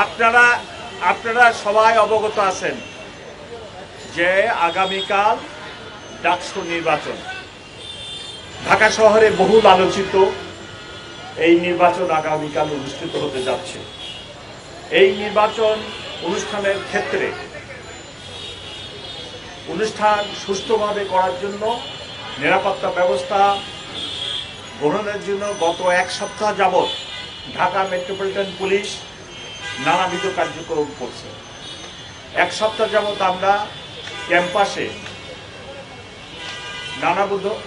আপনারা আপনারা সবাই অবগত আছেন যে আগামীকাল ডাকসু নির্বাচন, ঢাকা শহরে বহুল আলোচিত এই নির্বাচন আগামীকাল অনুষ্ঠিত হতে যাচ্ছে। এই নির্বাচন অনুষ্ঠানের ক্ষেত্রে অনুষ্ঠান সুষ্ঠুভাবে করার জন্য নিরাপত্তা ব্যবস্থা গ্রহণের জন্য গত এক সপ্তাহ যাবৎ ঢাকা মেট্রোপলিটন পুলিশ নানাবিধ কার্যক্রম করছে। এক সপ্তাহ যাবৎ আমরা ক্যাম্পাসে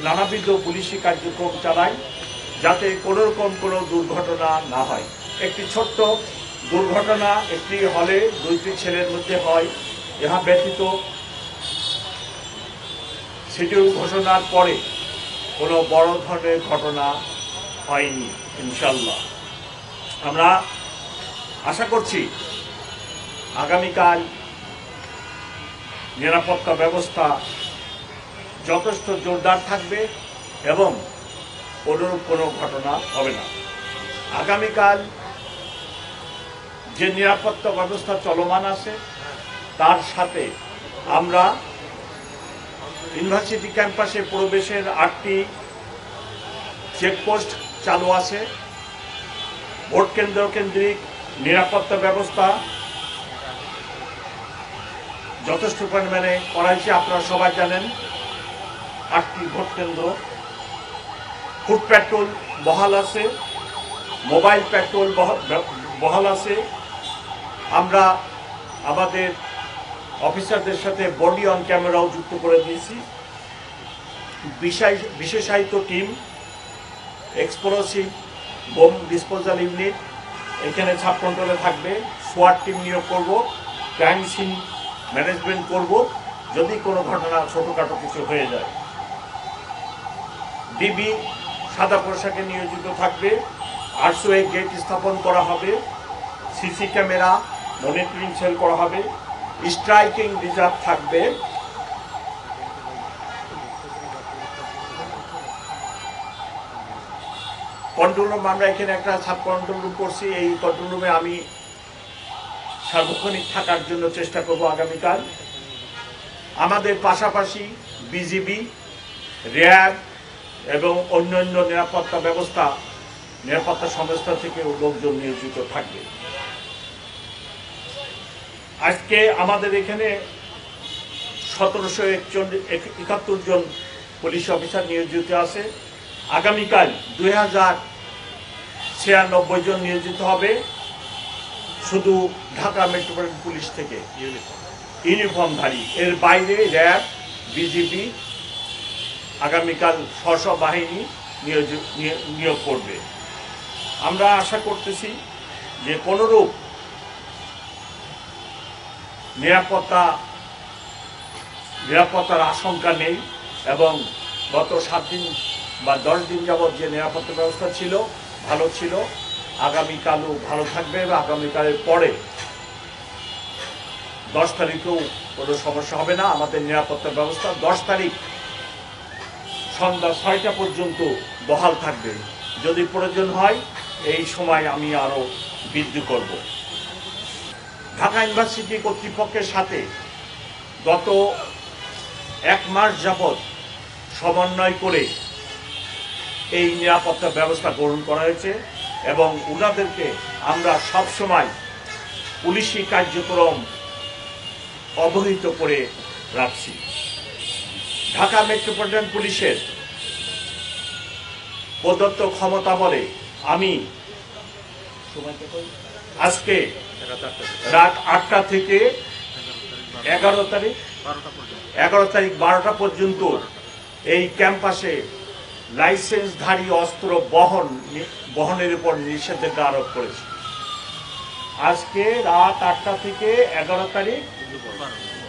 নানাবিধ পুলিশি কার্যক্রম চালাই, যাতে কোনো রকম কোনো দুর্ঘটনা না হয়। একটি ছোট্ট দুর্ঘটনা একটি হলে দুইটি ছেলের মধ্যে হয়, ইহা ব্যতীত শিডিউল ঘোষণার পরে কোনো বড় ধরনের ঘটনা হয়নি। ইনশাল্লাহ আমরা আশা করছি আগামীকাল নিরাপত্তা ব্যবস্থা যথেষ্ট জোরদার থাকবে এবং অনুরূপ কোনো ঘটনা হবে না। আগামীকাল যে নিরাপত্তা ব্যবস্থা চলমান আছে তার সাথে আমরা ইউনিভার্সিটি ক্যাম্পাসে প্রবেশের 8টি চেকপোস্ট চালু আছে। ভোট কেন্দ্রিক নিরাপত্তা ব্যবস্থা যথেষ্ট পরিমাণে করা হয়েছে। আপনারা সবাই জানেন 8টি ভোট কেন্দ্র। ফুট পেট্রোল বহাল আছে, মোবাইল পেট্রোল বহাল আছে। আমরা আমাদের অফিসারদের সাথে বডি অন ক্যামেরাও যুক্ত করে দিয়েছি। বিশেষায়িত team, explosive bomb disposal unit এখানে সাব কন্ট্রোলে থাকবে। সোয়াট টিম নিয়োগ করব, ক্রাইম সিন ম্যানেজমেন্ট করব যদি কোনো ঘটনা ছোটখাটো কিছু হয়ে যায়। ডিবি সাদা পোশাকে নিয়োজিত থাকবে। আরসোয়ে গেট স্থাপন করা হবে। সিসি ক্যামেরা মনিটরিং সেল করা হবে। স্ট্রাইকিং রিজার্ভ থাকবে। কন্ট্রোল রুম আমরা এখানে একটা সাব কন্ট্রোল রুম করছি। এই কন্ট্রোল রুমে আমি সার্বক্ষণিক থাকার জন্য চেষ্টা করব আগামীকাল। আমাদের পাশাপাশি বিজিবি, র্যাব এবং অন্যান্য নিরাপত্তা সংস্থা থেকে লোকজন নিয়োজিত থাকবে। আজকে আমাদের এখানে 1771 জন পুলিশ অফিসার নিয়োজিত আছে। আগামীকাল 2096 জন নিয়োজিত হবে শুধু ঢাকা মেট্রোপলিটন পুলিশ থেকে ইউনিফর্মধারী। এর বাইরে র্যাব, বিজিবি আগামীকাল স্ব বাহিনী নিয়োগ করবে। আমরা আশা করতেছি যে কোনরূপ নিরাপত্তার আশঙ্কা নেই এবং গত 7 দিন বা 10 দিন যাবৎ যে নিরাপত্তা ব্যবস্থা ছিল ভালো ছিল। আগামীকালও ভালো থাকবে এবং আগামীকালের পরে 10 তারিখেও কোনো সমস্যা হবে না। আমাদের নিরাপত্তা ব্যবস্থা 10 তারিখ সন্ধ্যা 6টা পর্যন্ত বহাল থাকবে। যদি প্রয়োজন হয় এই সময় আমি আরো বৃদ্ধি করব। ঢাকা ইউনিভার্সিটি কর্তৃপক্ষের সাথে গত 1 মাস যাবৎ সমন্বয় করে এই নিরাপত্তা ব্যবস্থা গ্রহণ করা হয়েছে এবং ওনাদেরকে আমরা সবসময় পুলিশি কার্যক্রম অবহিত করে রাখছি। ঢাকা মেট্রোপলিটন পুলিশের প্রদত্ত ক্ষমতা বলে আমি আজকে রাত 8টা থেকে 11 তারিখ 12টা পর্যন্ত এই ক্যাম্পাসে লাইসেন্সধারী অস্ত্র বহনের উপর নিষেধাজ্ঞা আরোপ করেছে। আজকে রাত 8টা থেকে 11 তারিখ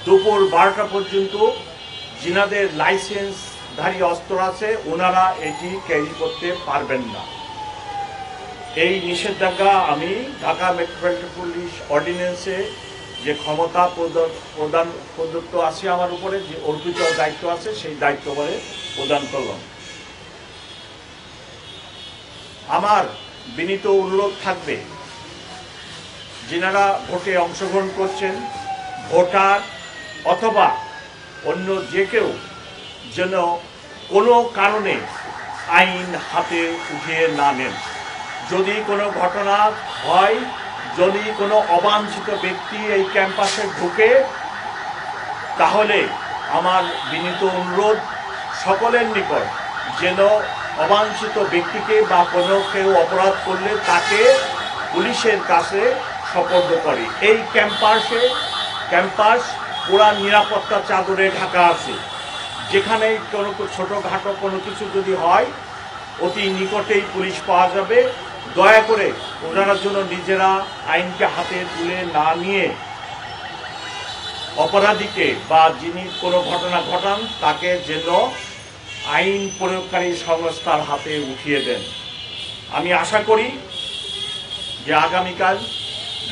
দুপুর 12টা পর্যন্ত যিনাদের লাইসেন্সধারী অস্ত্র আছে ওনারা এটি ক্যারি করতে পারবেন না। এই নিষেধাজ্ঞা আমি ঢাকা মেট্রোপলিটন পুলিশ অর্ডিন্যান্সে যে ক্ষমতা প্রদত্ত আছে আমার উপরে, যে অর্পিত দায়িত্ব আছে সেই দায়িত্ব বলে প্রদান করলাম। আমার বিনীত অনুরোধ থাকবে যিনারা ভোটে অংশগ্রহণ করছেন, ভোটার অথবা অন্য যে কেউ যেন কোনো কারণে আইন হাতে উঠিয়ে না নেন। যদি কোনো ঘটনা হয়, যদি কোনো অবাঞ্ছিত ব্যক্তি এই ক্যাম্পাসে ঢুকে, তাহলে আমার বিনীত অনুরোধ সকলের নিকট যেন অবাঞ্ছিত ব্যক্তিকে বা কোনো কেউ অপরাধ করলে তাকে পুলিশের কাছে সোপর্দ করে। এই ক্যাম্পাস পুরা নিরাপত্তা চাদরে ঢাকা আছে। যেখানে কোনো ছোটোখাটো কোনো কিছু যদি হয়, অতি নিকটেই পুলিশ পাওয়া যাবে। দয়া করে ওনারা যেন নিজেরা আইনকে হাতে তুলে না নিয়ে অপরাধীকে বা যিনি কোনো ঘটনা ঘটান তাকে যেন আইন প্রয়োগকারী সংস্থার হাতে উঠিয়ে দেন। আমি আশা করি যে আগামীকাল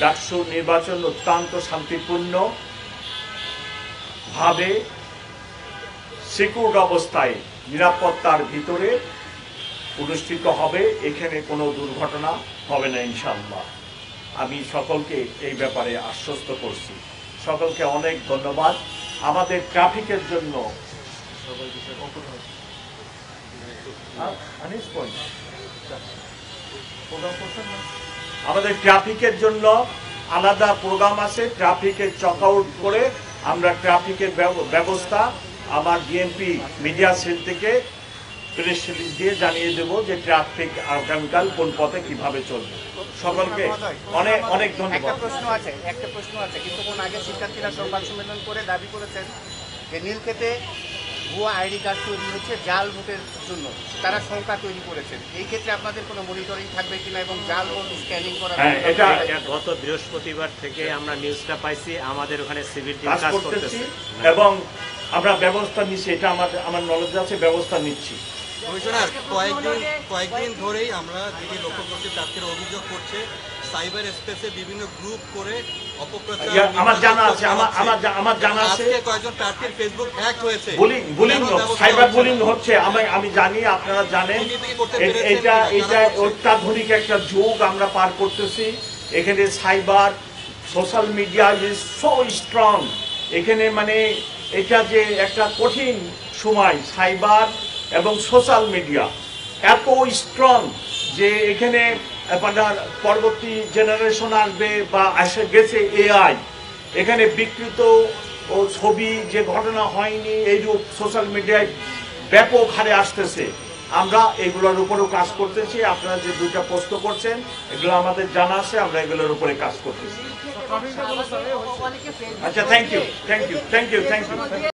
ডাকসু নির্বাচন অত্যন্ত শান্তিপূর্ণ ভাবে সিকিউরড অবস্থায় নিরাপত্তার ভিতরে অনুষ্ঠিত হবে। এখানে কোনো দুর্ঘটনা হবে না ইনশাআল্লাহ। আমি সকলকে এই ব্যাপারে আশ্বস্ত করছি। সকলকে অনেক ধন্যবাদ। আমাদের ট্রাফিকের জন্য আলাদা প্রোগ্রাম আছে। ট্রাফিকের চক আউট করে আমরা ট্রাফিকের ব্যবস্থা আমার বিএনপি মিডিয়া সেল থেকে প্রেস রিলিজ দিয়ে জানিয়ে দেব যে ট্রাফিক আগামীকাল কোন পথে কিভাবে চলবে। সকলকে অনেক অনেক ধন্যবাদ। একটা প্রশ্ন আছে কিছুক্ষণ আগে শিক্ষার্থীরা সংবাদ সম্মেলন করে দাবি করেছেন যে নীলক্ষেতে ভুয়া আইডি কার্ড তৈরি হচ্ছে জাল ভোটের জন্য, তারা সংখ্যা তৈরি করেছেন। এই ক্ষেত্রে আপনাদের কোনো মনিটরিং থাকবে কিনা এবং জাল ভোট স্ক্যানিং করা? এটা গত বৃহস্পতিবার থেকে আমরা নিউজটা পাইছি, আমাদের ওখানে সিভিল টিম কাজ করতেছে এবং আমরা ব্যবস্থা নিচ্ছি। এটা আমার নলেজ আছে, ব্যবস্থা নিচ্ছি। কমিশনার, কয়েকদিন ধরেই আমরা যেটি লক্ষ্য করছি প্রার্থীরা অভিযোগ করছে সাইবার স্পেসে বিভিন্ন গ্রুপ করে অপপ্রচার। আমার জানা আছে, আমার জানা আছে কয়েকজন প্রার্থীর ফেসবুক হ্যাক হয়েছে, বুলিং সাইবার বুলিং হচ্ছে। আমি জানি, আপনারা জানেন। এটা অত্যাধুনিক একটা যুগ আমরা পার করতেছি। এখানে cyber social media is so strong. এখানে মানে এটা যে একটা কঠিন সময়, সাইবার এবং সোশ্যাল মিডিয়া এত স্ট্রং যে এখানে পরবর্তী জেনারেশন আসবে বা এসে গেছে এআই। এখানে বিকৃত ও ছবি যে ঘটনা হয়নি এইরূপ সোশ্যাল মিডিয়ায় ব্যাপক হারে আসতেছে। আমরা এগুলোর উপরেও কাজ করতেছি। আপনারা যে দুইটা প্রশ্ন করছেন এগুলো আমাদের জানা আছে, আমরা এগুলোর উপরে কাজ করতেছি। আচ্ছা, থ্যাংক ইউ।